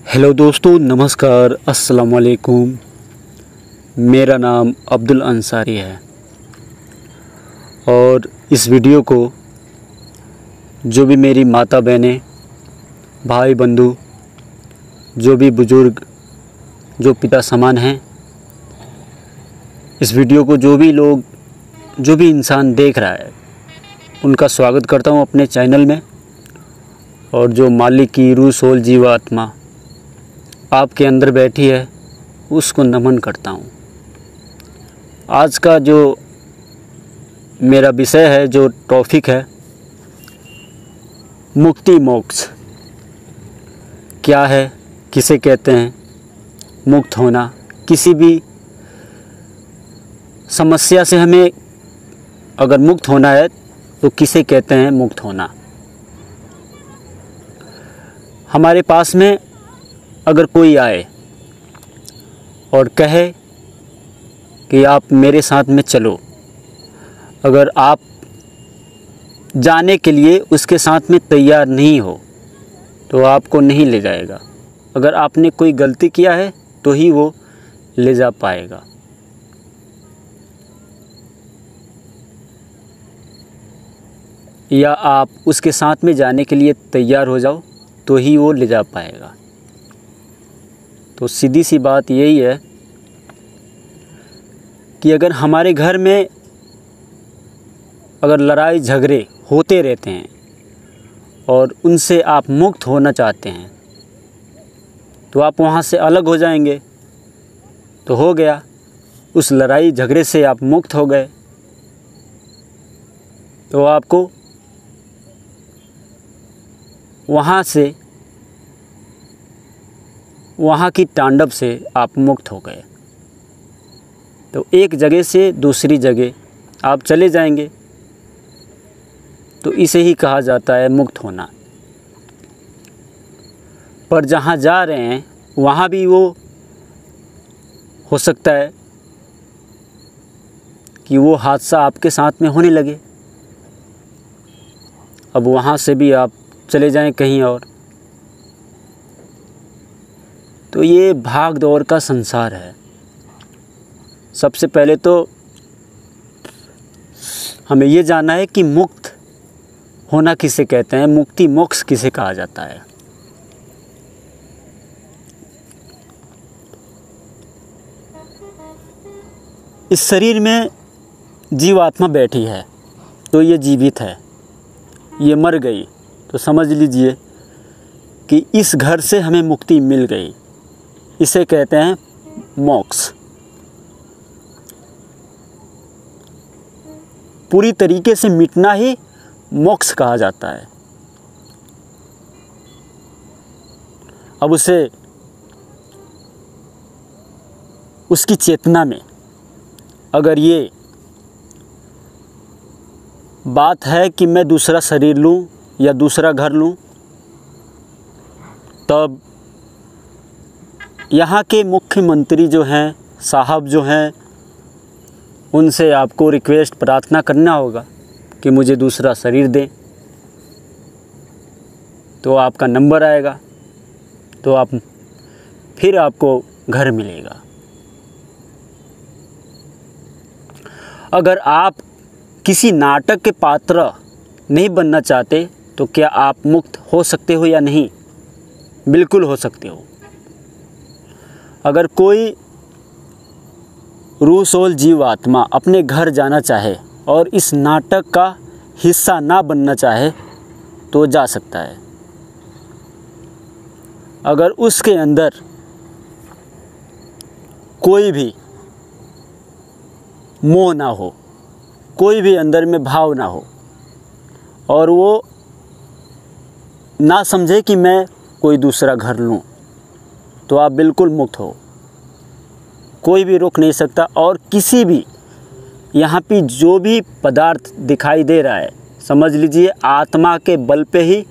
Hello दोस्तों, नमस्कार, अस्सलाम वालेकुम। मेरा नाम अब्दुल अंसारी है और इस वीडियो को जो भी मेरी माता बहनें, भाई बंधु, जो भी बुज़ुर्ग, जो पिता समान हैं, इस वीडियो को जो भी इंसान देख रहा है उनका स्वागत करता हूं अपने चैनल में। और जो मालिक की रूह, सोल, जीवात्मा आपके अंदर बैठी है उसको नमन करता हूँ। आज का जो मेरा विषय है, जो टॉपिक है, मुक्ति मोक्ष क्या है, किसे कहते हैं। मुक्त होना, किसी भी समस्या से हमें अगर मुक्त होना है तो किसे कहते हैं मुक्त होना। हमारे पास में अगर कोई आए और कहे कि आप मेरे साथ में चलो, अगर आप जाने के लिए उसके साथ में तैयार नहीं हो तो आपको नहीं ले जाएगा। अगर आपने कोई गलती किया है तो ही वो ले जा पाएगा। या आप उसके साथ में जाने के लिए तैयार हो जाओ तो ही वो ले जा पाएगा। तो सीधी सी बात यही है कि अगर हमारे घर में अगर लड़ाई झगड़े होते रहते हैं और उनसे आप मुक्त होना चाहते हैं तो आप वहाँ से अलग हो जाएंगे तो हो गया, उस लड़ाई झगड़े से आप मुक्त हो गए। तो आपको वहाँ की तांडव से आप मुक्त हो गए। तो एक जगह से दूसरी जगह आप चले जाएंगे तो इसे ही कहा जाता है मुक्त होना। पर जहाँ जा रहे हैं वहाँ भी वो हो सकता है कि वो हादसा आपके साथ में होने लगे। अब वहाँ से भी आप चले जाएं कहीं और। तो ये भाग दौड़ का संसार है। सबसे पहले तो हमें ये जानना है कि मुक्त होना किसे कहते हैं, मुक्ति मोक्ष किसे कहा जाता है। इस शरीर में जीवात्मा बैठी है तो ये जीवित है, ये मर गई तो समझ लीजिए कि इस घर से हमें मुक्ति मिल गई। इसे कहते हैं मोक्ष। पूरी तरीके से मिटना ही मोक्ष कहा जाता है। अब उसकी चेतना में अगर ये बात है कि मैं दूसरा शरीर लूं या दूसरा घर लूं, तब यहाँ के मुख्यमंत्री जो हैं, साहब जो हैं, उनसे आपको रिक्वेस्ट, प्रार्थना करना होगा कि मुझे दूसरा शरीर दें। तो आपका नंबर आएगा तो फिर आपको घर मिलेगा। अगर आप किसी नाटक के पात्र नहीं बनना चाहते तो क्या आप मुक्त हो सकते हो या नहीं? बिल्कुल हो सकते हो। अगर कोई रूह, सोल, जीवात्मा अपने घर जाना चाहे और इस नाटक का हिस्सा ना बनना चाहे तो जा सकता है। अगर उसके अंदर कोई भी मोह ना हो, कोई भी अंदर में भाव ना हो और वो ना समझे कि मैं कोई दूसरा घर लूं, तो आप बिल्कुल मुक्त हो। कोई भी रोक नहीं सकता। और किसी भी यहाँ पे जो भी पदार्थ दिखाई दे रहा है, समझ लीजिए आत्मा के बल पे ही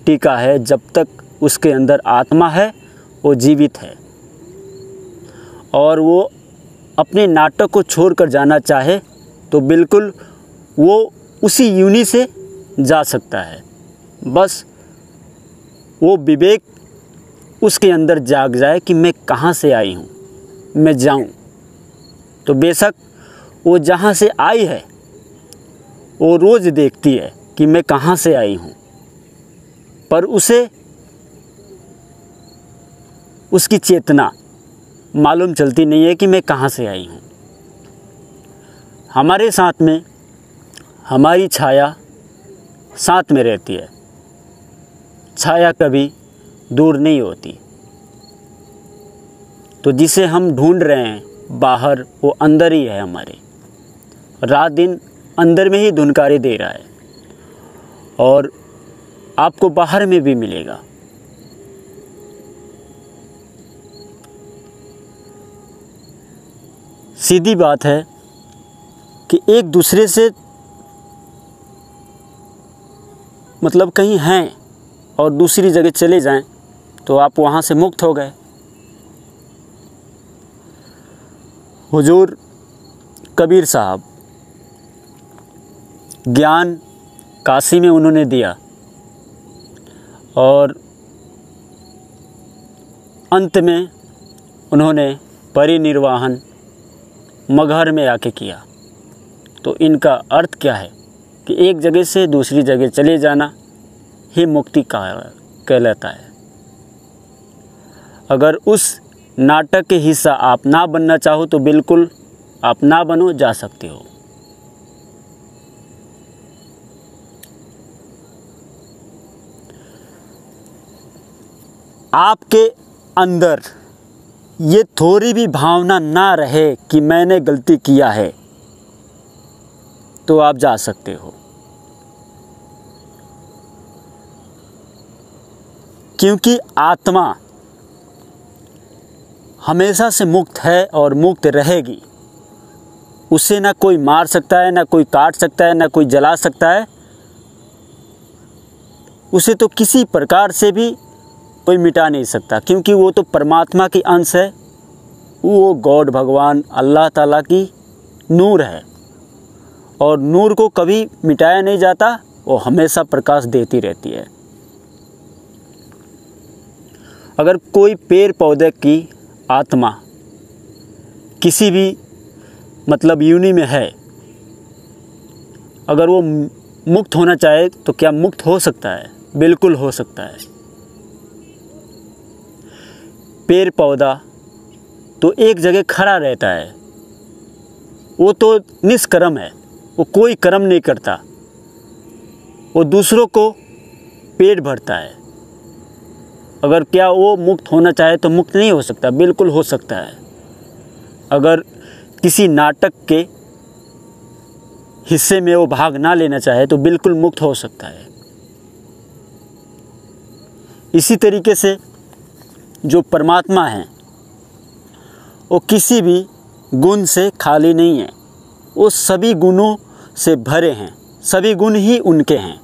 टिका है। जब तक उसके अंदर आत्मा है वो जीवित है और वो अपने नाटक को छोड़कर जाना चाहे तो बिल्कुल वो उसी यूनि से जा सकता है। बस वो विवेक उसके अंदर जाग जाए कि मैं कहाँ से आई हूँ, मैं जाऊँ, तो बेशक वो जहाँ से आई है वो रोज़ देखती है कि मैं कहाँ से आई हूँ, पर उसे उसकी चेतना मालूम चलती नहीं है कि मैं कहाँ से आई हूँ। हमारे साथ में हमारी छाया साथ में रहती है, छाया कभी दूर नहीं होती। तो जिसे हम ढूंढ रहे हैं बाहर, वो अंदर ही है हमारे, रात दिन अंदर में ही धुनकारे दे रहा है और आपको बाहर में भी मिलेगा। सीधी बात है कि एक दूसरे से मतलब कहीं हैं और दूसरी जगह चले जाएं तो आप वहाँ से मुक्त हो गए। हुजूर कबीर साहब ज्ञान काशी में उन्होंने दिया और अंत में उन्होंने परिनिर्वाण मगहर में आके किया। तो इनका अर्थ क्या है कि एक जगह से दूसरी जगह चले जाना ही मुक्ति कहलाता है। अगर उस नाटक के हिस्सा आप ना बनना चाहो तो बिल्कुल आप ना बनो, जा सकते हो। आपके अंदर ये थोड़ी भी भावना ना रहे कि मैंने गलती किया है तो आप जा सकते हो, क्योंकि आत्मा हमेशा से मुक्त है और मुक्त रहेगी। उसे ना कोई मार सकता है, ना कोई काट सकता है, ना कोई जला सकता है। उसे तो किसी प्रकार से भी कोई मिटा नहीं सकता, क्योंकि वो तो परमात्मा की अंश है। वो गॉड भगवान अल्लाह ताला की नूर है और नूर को कभी मिटाया नहीं जाता, वो हमेशा प्रकाश देती रहती है। अगर कोई पेड़ पौधे की आत्मा किसी भी मतलब योनि में है, अगर वो मुक्त होना चाहे तो क्या मुक्त हो सकता है? बिल्कुल हो सकता है। पेड़ पौधा तो एक जगह खड़ा रहता है, वो तो निष्कर्म है, वो कोई कर्म नहीं करता, वो दूसरों को पेट भरता है। अगर क्या वो मुक्त होना चाहे तो मुक्त नहीं हो सकता? बिल्कुल हो सकता है। अगर किसी नाटक के हिस्से में वो भाग ना लेना चाहे तो बिल्कुल मुक्त हो सकता है। इसी तरीके से जो परमात्मा है वो किसी भी गुण से खाली नहीं है, वो सभी गुणों से भरे हैं, सभी गुण ही उनके हैं।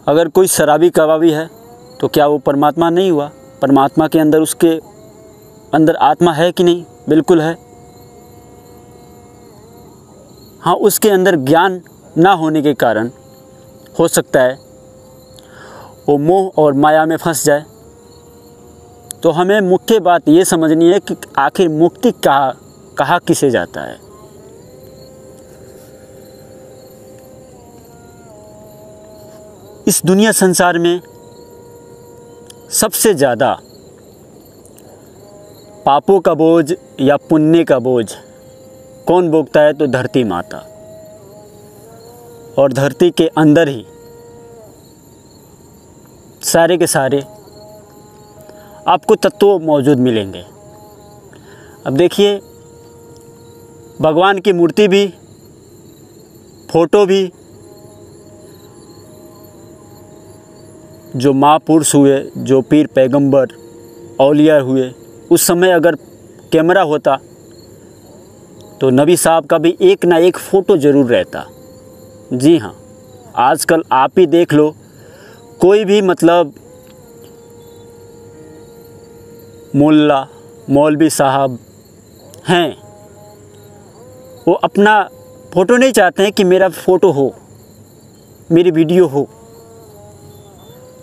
अगर कोई शराबी कबाबी है तो क्या वो परमात्मा नहीं हुआ? परमात्मा के अंदर, उसके अंदर आत्मा है कि नहीं? बिल्कुल है। हाँ, उसके अंदर ज्ञान ना होने के कारण हो सकता है वो मोह और माया में फंस जाए। तो हमें मुख्य बात ये समझनी है कि आखिर मुक्ति कहाँ किसे जाता है। इस दुनिया संसार में सबसे ज़्यादा पापों का बोझ या पुण्य का बोझ कौन भोगता है? तो धरती माता। और धरती के अंदर ही सारे के सारे आपको तत्व मौजूद मिलेंगे। अब देखिए, भगवान की मूर्ति भी, फोटो भी, जो महापुरुष हुए, जो पीर पैगंबर औलिया हुए, उस समय अगर कैमरा होता तो नबी साहब का भी एक ना एक फ़ोटो ज़रूर रहता। जी हाँ, आजकल आप ही देख लो, कोई भी मतलब मुल्ला मौलवी साहब हैं, वो अपना फ़ोटो नहीं चाहते हैं कि मेरा फ़ोटो हो, मेरी वीडियो हो।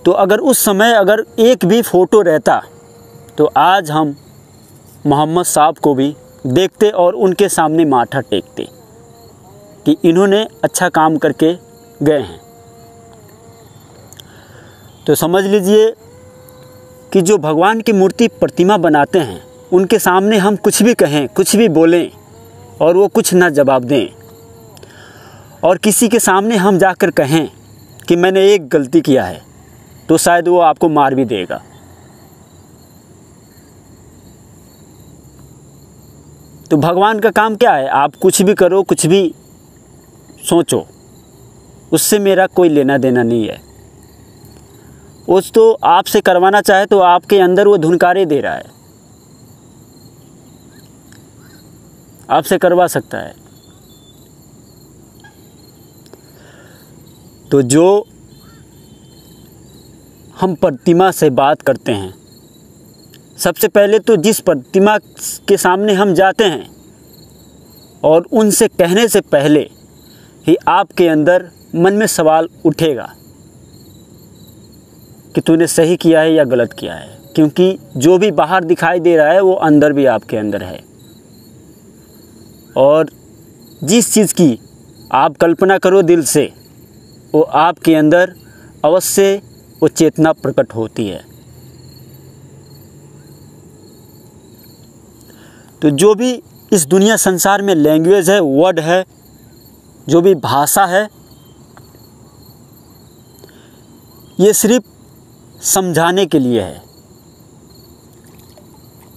तो अगर उस समय अगर एक भी फ़ोटो रहता तो आज हम मोहम्मद साहब को भी देखते और उनके सामने माथा टेकते कि इन्होंने अच्छा काम करके गए हैं। तो समझ लीजिए कि जो भगवान की मूर्ति प्रतिमा बनाते हैं उनके सामने हम कुछ भी कहें, कुछ भी बोलें और वो कुछ ना जवाब दें, और किसी के सामने हम जाकर कहें कि मैंने एक गलती किया है, तो शायद वो आपको मार भी देगा। तो भगवान का काम क्या है? आप कुछ भी करो, कुछ भी सोचो, उससे मेरा कोई लेना देना नहीं है। उस तो आपसे करवाना चाहे तो आपके अंदर वो धुनकारे दे रहा है, आपसे करवा सकता है। तो जो हम प्रतिमा से बात करते हैं, सबसे पहले तो जिस प्रतिमा के सामने हम जाते हैं और उनसे कहने से पहले ही आपके अंदर मन में सवाल उठेगा कि तूने सही किया है या गलत किया है, क्योंकि जो भी बाहर दिखाई दे रहा है वो अंदर भी आपके अंदर है। और जिस चीज़ की आप कल्पना करो दिल से, वो आपके अंदर अवश्य वो चेतना प्रकट होती है। तो जो भी इस दुनिया संसार में लैंग्वेज है, वर्ड है, जो भी भाषा है, ये सिर्फ समझाने के लिए है,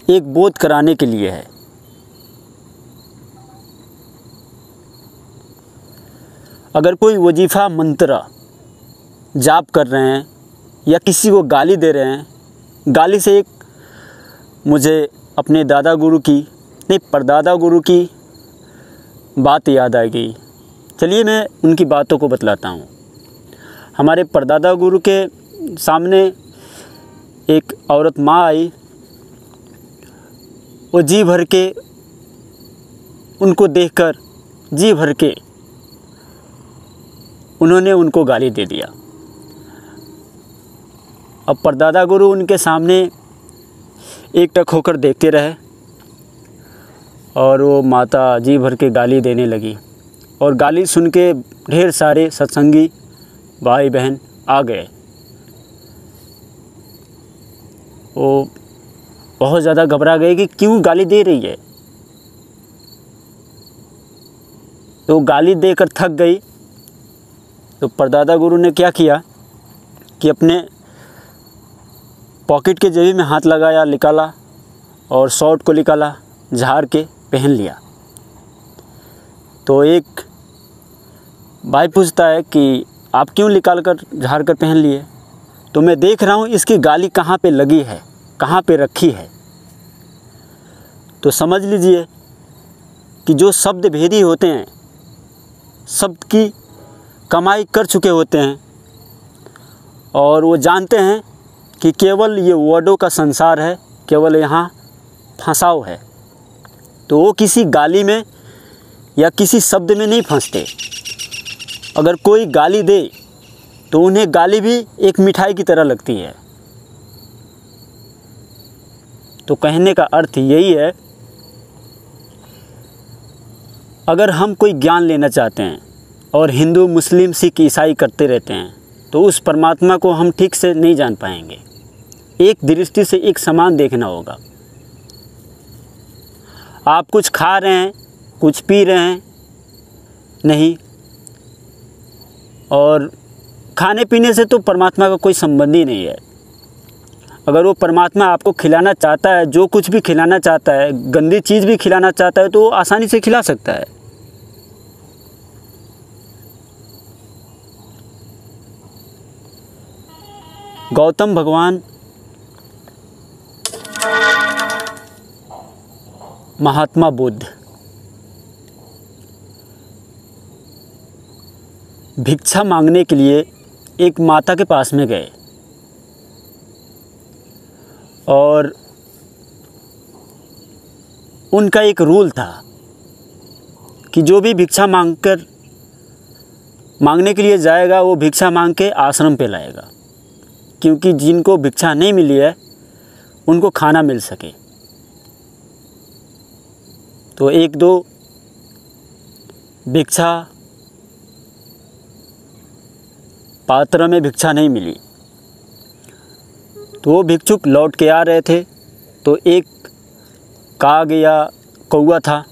एक बोध कराने के लिए है। अगर कोई वजीफ़ा मंत्र जाप कर रहे हैं या किसी को गाली दे रहे हैं, गाली से एक मुझे अपने दादा गुरु की नहीं परदादा गुरु की बात याद आ गई। चलिए मैं उनकी बातों को बतलाता हूँ। हमारे परदादा गुरु के सामने एक औरत माँ आई, वो जी भर के उनको देखकर जी भर के उन्होंने उनको गाली दे दिया। अब परदादा गुरु उनके सामने एकटक होकर देखते रहे और वो माता जी भर के गाली देने लगी, और गाली सुन के ढेर सारे सत्संगी भाई बहन आ गए। वो बहुत ज़्यादा घबरा गए कि क्यों गाली दे रही है। तो गाली देकर थक गई। तो परदादा गुरु ने क्या किया कि अपने पॉकेट के जेब में हाथ लगाया, निकाला और शॉर्ट को निकाला, झाड़ के पहन लिया। तो एक भाई पूछता है कि आप क्यों निकाल कर झाड़ कर पहन लिए? तो मैं देख रहा हूँ इसकी गाली कहाँ पे लगी है, कहाँ पे रखी है। तो समझ लीजिए कि जो शब्द भेदी होते हैं, शब्द की कमाई कर चुके होते हैं और वो जानते हैं कि केवल ये वर्डों का संसार है, केवल यहाँ फंसाव है। तो वो किसी गाली में या किसी शब्द में नहीं फंसते। अगर कोई गाली दे तो उन्हें गाली भी एक मिठाई की तरह लगती है। तो कहने का अर्थ यही है, अगर हम कोई ज्ञान लेना चाहते हैं और हिंदू मुस्लिम सिख ईसाई करते रहते हैं तो उस परमात्मा को हम ठीक से नहीं जान पाएंगे। एक दृष्टि से एक समान देखना होगा। आप कुछ खा रहे हैं, कुछ पी रहे हैं नहीं, और खाने पीने से तो परमात्मा का कोई संबंध ही नहीं है। अगर वो परमात्मा आपको खिलाना चाहता है, जो कुछ भी खिलाना चाहता है, गंदी चीज़ भी खिलाना चाहता है तो वो आसानी से खिला सकता है। गौतम भगवान, महात्मा बुद्ध भिक्षा मांगने के लिए एक माता के पास में गए और उनका एक रूल था कि जो भी भिक्षा मांगने के लिए जाएगा वो भिक्षा मांग के आश्रम पे लाएगा। क्योंकि जिनको भिक्षा नहीं मिली है उनको खाना मिल सके। तो एक दो भिक्षा पात्र में भिक्षा नहीं मिली, तो वो भिक्षुक लौट के आ रहे थे, तो एक काग या कौवा था,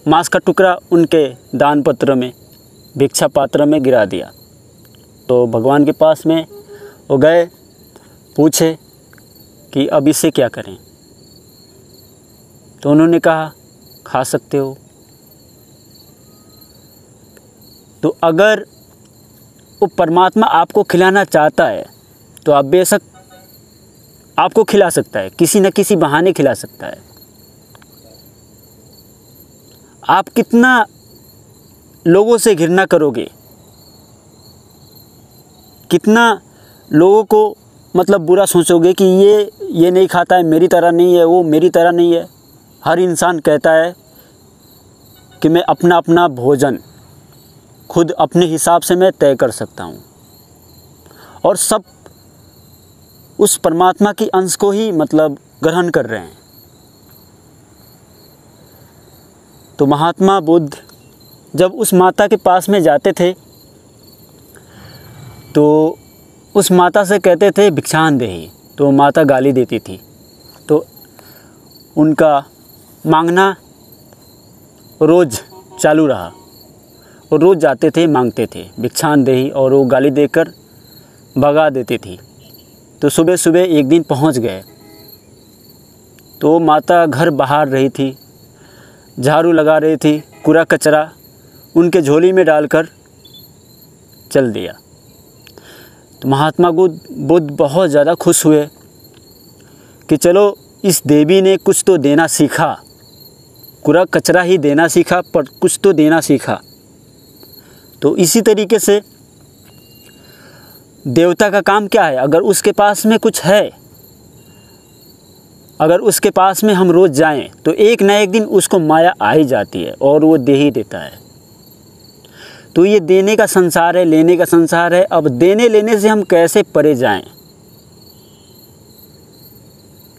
मांस का टुकड़ा उनके दान पत्र में, भिक्षा पात्र में गिरा दिया। तो भगवान के पास में वो गए, पूछे कि अब इसे क्या करें। तो उन्होंने कहा खा सकते हो। तो अगर वो परमात्मा आपको खिलाना चाहता है तो आप बेशक आपको खिला सकता है, किसी न किसी बहाने खिला सकता है। आप कितना लोगों से घृणा करोगे, कितना लोगों को मतलब बुरा सोचोगे कि ये नहीं खाता है, मेरी तरह नहीं है, वो मेरी तरह नहीं है। हर इंसान कहता है कि मैं अपना अपना भोजन खुद अपने हिसाब से मैं तय कर सकता हूँ, और सब उस परमात्मा की अंश को ही मतलब ग्रहण कर रहे हैं। तो महात्मा बुद्ध जब उस माता के पास में जाते थे तो उस माता से कहते थे भिक्षान देहि, तो माता गाली देती थी। तो उनका मांगना रोज़ चालू रहा, और रोज़ जाते थे मांगते थे भिक्षान देहि, और वो गाली देकर भगा देती थी। तो सुबह सुबह एक दिन पहुंच गए, तो माता घर बहार रही थी, झाड़ू लगा रही थी, कूड़ा कचरा उनके झोली में डालकर चल दिया। तो महात्मा बुद्ध बहुत ज़्यादा खुश हुए कि चलो इस देवी ने कुछ तो देना सीखा, कूड़ा कचरा ही देना सीखा पर कुछ तो देना सीखा। तो इसी तरीके से देवता का काम क्या है, अगर उसके पास में कुछ है, अगर उसके पास में हम रोज़ जाएं तो एक ना एक दिन उसको माया आ ही जाती है और वो दे ही देता है। तो ये देने का संसार है, लेने का संसार है। अब देने लेने से हम कैसे परे जाएं,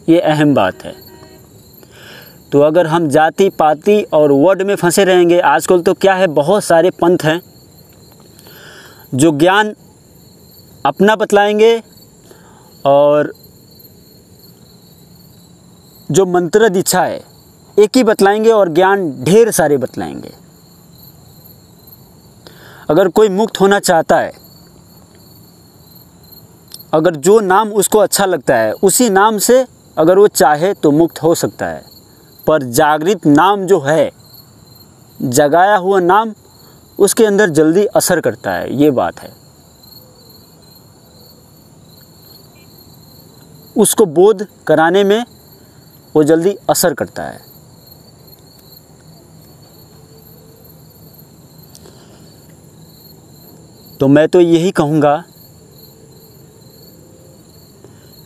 ये अहम बात है। तो अगर हम जाति पाति और वर्ड में फंसे रहेंगे, आजकल तो क्या है, बहुत सारे पंथ हैं जो ज्ञान अपना बतलाएंगे और जो मंत्र दीक्षा है एक ही बतलाएंगे और ज्ञान ढेर सारे बतलाएंगे। अगर कोई मुक्त होना चाहता है, अगर जो नाम उसको अच्छा लगता है उसी नाम से अगर वो चाहे तो मुक्त हो सकता है, पर जागृत नाम जो है, जगाया हुआ नाम, उसके अंदर जल्दी असर करता है, ये बात है। उसको बोध कराने में वो जल्दी असर करता है। तो मैं तो यही कहूँगा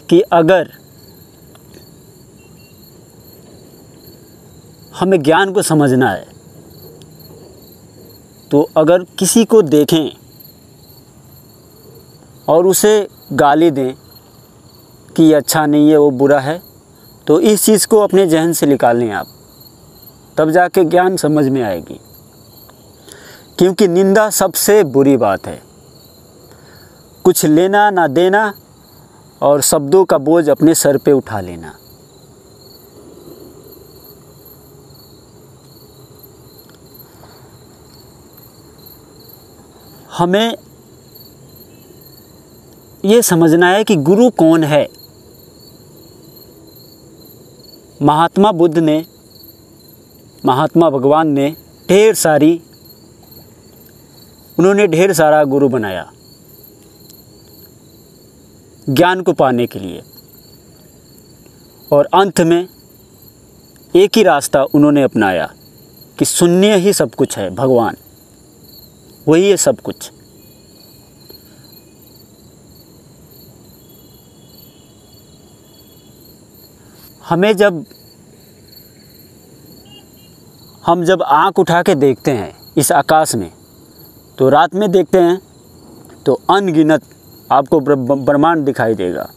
कि अगर हमें ज्ञान को समझना है तो अगर किसी को देखें और उसे गाली दें कि ये अच्छा नहीं है, वो बुरा है, तो इस चीज़ को अपने जहन से निकाल लें आप, तब जाके ज्ञान समझ में आएगी। क्योंकि निंदा सबसे बुरी बात है, कुछ लेना ना देना और शब्दों का बोझ अपने सर पे उठा लेना। हमें ये समझना है कि गुरु कौन है। महात्मा बुद्ध ने, महात्मा भगवान ने उन्होंने ढेर सारा गुरु बनाया ज्ञान को पाने के लिए, और अंत में एक ही रास्ता उन्होंने अपनाया कि शून्य ही सब कुछ है, भगवान वही है सब कुछ। हमें हम जब आँख उठा के देखते हैं इस आकाश में, तो रात में देखते हैं तो अनगिनत आपको ब्रह्मांड दिखाई देगा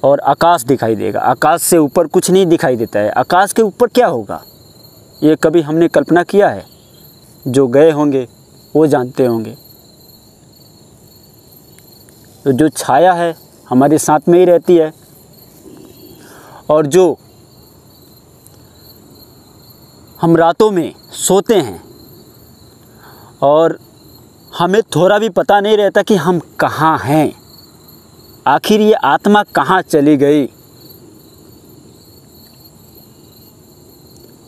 और आकाश दिखाई देगा। आकाश से ऊपर कुछ नहीं दिखाई देता है। आकाश के ऊपर क्या होगा ये कभी हमने कल्पना किया है? जो गए होंगे वो जानते होंगे। तो जो छाया है हमारे साथ में ही रहती है, और जो हम रातों में सोते हैं और हमें थोड़ा भी पता नहीं रहता कि हम कहाँ हैं, आखिर ये आत्मा कहाँ चली गई।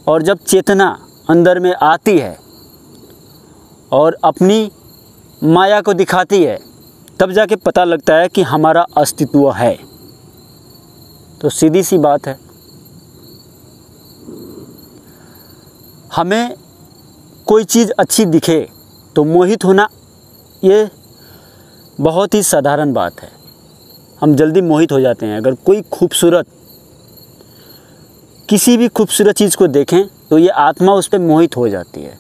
और जब चेतना अंदर में आती है और अपनी माया को दिखाती है, तब जाके पता लगता है कि हमारा अस्तित्व है। तो सीधी सी बात है, हमें कोई चीज़ अच्छी दिखे तो मोहित होना ये बहुत ही साधारण बात है। हम जल्दी मोहित हो जाते हैं। अगर कोई किसी भी खूबसूरत चीज़ को देखें तो ये आत्मा उस पर मोहित हो जाती है।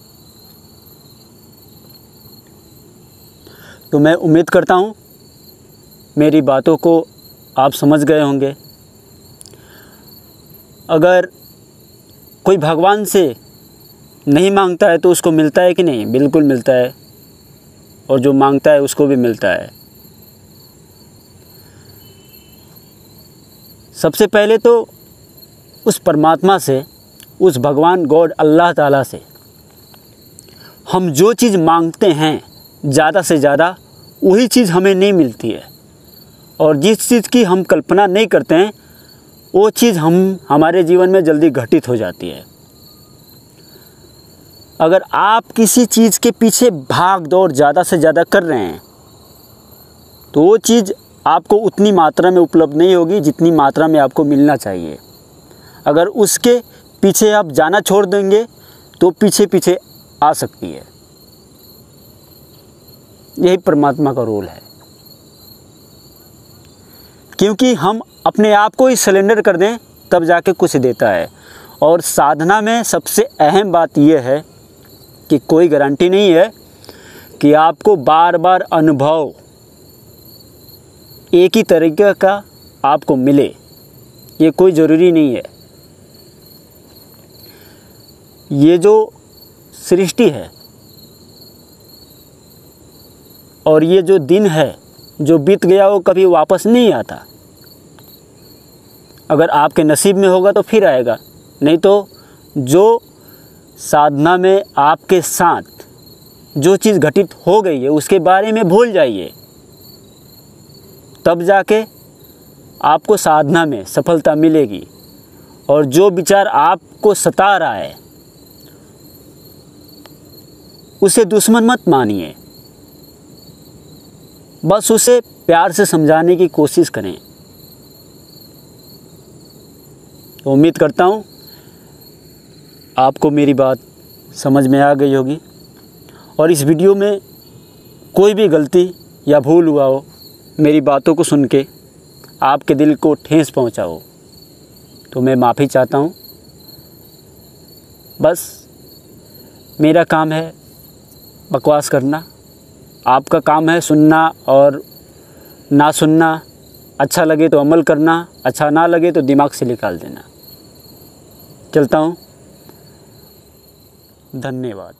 तो मैं उम्मीद करता हूँ मेरी बातों को आप समझ गए होंगे। अगर कोई भगवान से नहीं मांगता है तो उसको मिलता है कि नहीं? बिल्कुल मिलता है, और जो मांगता है उसको भी मिलता है। सबसे पहले तो उस परमात्मा से, उस भगवान गॉड अल्लाह ताला से हम जो चीज़ मांगते हैं ज़्यादा से ज़्यादा वही चीज़ हमें नहीं मिलती है, और जिस चीज़ की हम कल्पना नहीं करते हैं वो चीज़ हमारे जीवन में जल्दी घटित हो जाती है। अगर आप किसी चीज़ के पीछे भाग दौड़ ज़्यादा से ज़्यादा कर रहे हैं तो वो चीज़ आपको उतनी मात्रा में उपलब्ध नहीं होगी जितनी मात्रा में आपको मिलना चाहिए। अगर उसके पीछे आप जाना छोड़ देंगे तो पीछे पीछे आ सकती है। यही परमात्मा का रोल है, क्योंकि हम अपने आप को ही सरेंडर कर दें तब जाके कुछ देता है। और साधना में सबसे अहम बात यह है कि कोई गारंटी नहीं है कि आपको बार बार अनुभव एक ही तरीके का आपको मिले, ये कोई ज़रूरी नहीं है। ये जो सृष्टि है और ये जो दिन है जो बीत गया वो कभी वापस नहीं आता। अगर आपके नसीब में होगा तो फिर आएगा, नहीं तो जो साधना में आपके साथ जो चीज़ घटित हो गई है उसके बारे में भूल जाइए, तब जाके आपको साधना में सफलता मिलेगी। और जो विचार आपको सता रहा है उसे दुश्मन मत मानिए, बस उसे प्यार से समझाने की कोशिश करें। तो उम्मीद करता हूँ आपको मेरी बात समझ में आ गई होगी, और इस वीडियो में कोई भी गलती या भूल हुआ हो, मेरी बातों को सुन के आपके दिल को ठेस पहुंचा हो, तो मैं माफ़ी चाहता हूँ। बस मेरा काम है बकवास करना, आपका काम है सुनना और ना सुनना। अच्छा लगे तो अमल करना, अच्छा ना लगे तो दिमाग से निकाल देना। चलता हूँ, धन्यवाद।